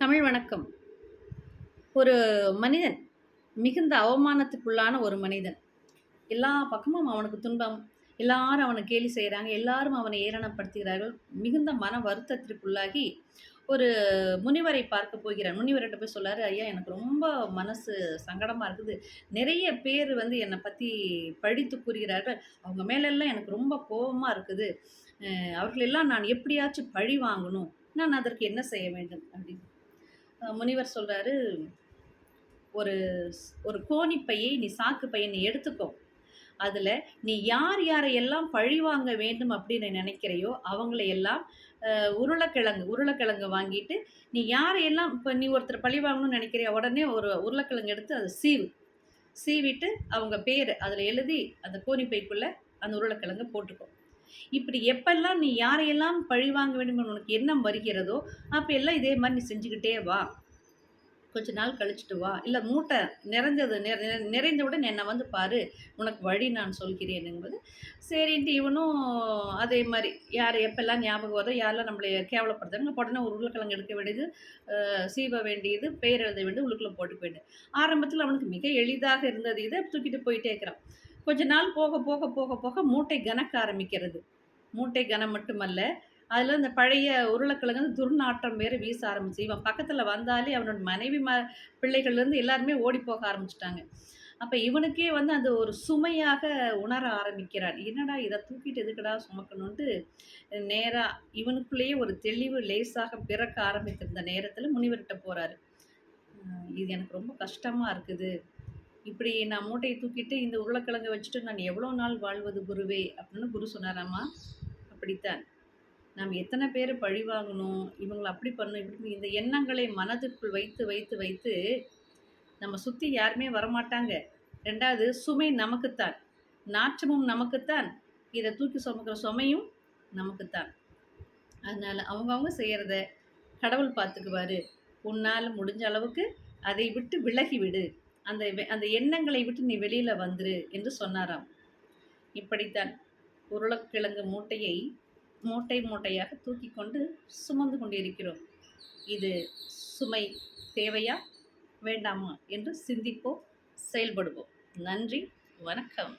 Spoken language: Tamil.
தமிழ் வணக்கம். ஒரு மனிதன் மிகுந்த அவமானத்துக்குள்ளான ஒரு மனிதன். எல்லா பக்கமும் அவனுக்கு துன்பம். எல்லாரும் அவன கேலி செய்றாங்க. எல்லாரும் அவனை ஏளனப்படுத்துகிறார்கள். மிகுந்த மன வருத்தத்திற்குள்ளாகி ஒரு முனிவரை பார்க்க போகிறார். முனிவர்ட்ட போய் சொல்றாரு, "ஐயா, எனக்கு ரொம்ப மனசு சங்கடமா இருக்குது. நிறைய பேர் வந்து என்ன பத்தி பழித்து கூறுகிறார்கள். அவங்க மேலெல்லாம் எனக்கு ரொம்ப கோவமா இருக்குது. அவர்களெல்லாம் நான் எப்படியாச்சும் பழி வாங்கணும். நான் அதற்கு என்ன செய்ய வேண்டும்?" அப்படின்னு. முனிவர் சொல்றாரு, "ஒரு ஒரு கோணிப்பையை நீ சாக்கு பைய நீ எடுத்துக்கோ. அதுல நீ யார் யாரையெல்லாம் பழிவாங்க வேண்டும் அப்படின்னு நினைக்கிறையோ, அவங்கள எல்லாம் உருளைக்கிழங்கு வாங்கிட்டு, நீ யாரையெல்லாம் இப்ப நீ ஒருத்தர பழி வாங்கணும்னு நினைக்கிறியா, உடனே ஒரு உருளைக்கிழங்கு எடுத்து அத சீவு. சீவிட்டு அவங்க பேரு அதுல எழுதி அந்த கோணிப்பைக்குள்ள அந்த உருளைக்கிழங்க போட்டுக்கோ. இப்படி எப்பல்லாம் நீ யாரையெல்லாம் பழிவாங்க வேண்டும் என்று உனக்கு எண்ணம் வருகிறதோ, அப்ப எல்லாம் இதே மாரி நீ செஞ்சுக்கிட்டே வா. கொஞ்ச நாள் கழிச்சுட்டு வா. இல்ல மூட்டை நிறைஞ்சது நிறைந்தவுடன் என்ன வந்து பாரு. உனக்கு வழி நான் சொல்கிறேன்" என்பது. சரின்ட்டு இவனும் அதே மாரி யார் எப்பல்லாம் ஞாபகம் வருதோ, யாரெல்லாம் நம்மள கேவலப்படுத்துறாங்களோ, உடனே ஒரு உருளைக்கிழங்கு எடுக்க வேண்டியது, சீவ வேண்டியது, பெயர் எழுத வேண்டியது, உள்ளுக்குள்ள போட்டுக்க வேண்டியது. ஆரம்பத்தில அவனுக்கு மிக எளிதாக இருந்தது. இத தூக்கிட்டு போயிட்டே இருக்கிறான். கொஞ்ச நாள் போக, போக, போக, போக மூட்டை கனக்க ஆரம்பிக்கிறது. மூட்டை கனம் மட்டுமல்ல, அதில இந்த பழைய உருளைக்கிழங்கு வந்து துர்நாற்றம் வேற வீச ஆரம்பிச்சு. இவன் பக்கத்தில வந்தாலே அவனோட மனைவி பிள்ளைகள்லேருந்து எல்லாருமே ஓடி போக ஆரம்பிச்சுட்டாங்க. அப்ப இவனுக்கே வந்து அது ஒரு சுமையாக உணர ஆரம்பிக்கிறான். என்னடா இத தூக்கிட்டு எதுக்குடா சுமக்கணுன்ட்டு, நேரா இவனுக்குள்ளேயே ஒரு தெளிவு லேசாக பிறக்க ஆரம்பித்திருந்த நேரத்தில முனிவர்ட்ட போறாரு. இது எனக்கு ரொம்ப கஷ்டமா இருக்குது. இப்படி நான் மூட்டைய தூக்கிட்டு இந்த உருளைக்கிழங்க வச்சுட்டு நான் எவ்வளோ நாள் வாழ்வது குருவே! அப்படின்னு குரு சொன்னாராமா. அப்படித்தான். நாம் எத்தனை பேர பழி வாங்கணும், இவங்கள அப்படி பண்ணணும், இப்படி பண்ணணும், இந்த எண்ணங்களை மனதிற்குள் வைத்து, வைத்து, வைத்து நம்ம சுத்தி யாருமே வரமாட்டாங்க. 2வது சுமை நமக்குத்தான். நாற்றமும் நமக்குத்தான். இத தூக்கி சுமக்கிற சுமையும் நமக்குத்தான். அதனால அவங்கவங்க செய்யறத கடவுள் பார்த்துக்குவாரு. உன்னால முடிஞ்ச அளவுக்கு அதை விட்டு விலகி விடு. அந்த எண்ணங்களை விட்டு நீ வெளியில வந்துரு என்று சொன்னாராம். இப்படித்தான் உருளைக்கிழங்கு மூட்டையை மூட்டை மூட்டையாக தூக்கிக் கொண்டு சுமந்து கொண்டிருக்கிறோம். இது சுமை தேவையா? வேண்டாமா? என்று சிந்திப்போம், செயல்படுவோம். நன்றி, வணக்கம்.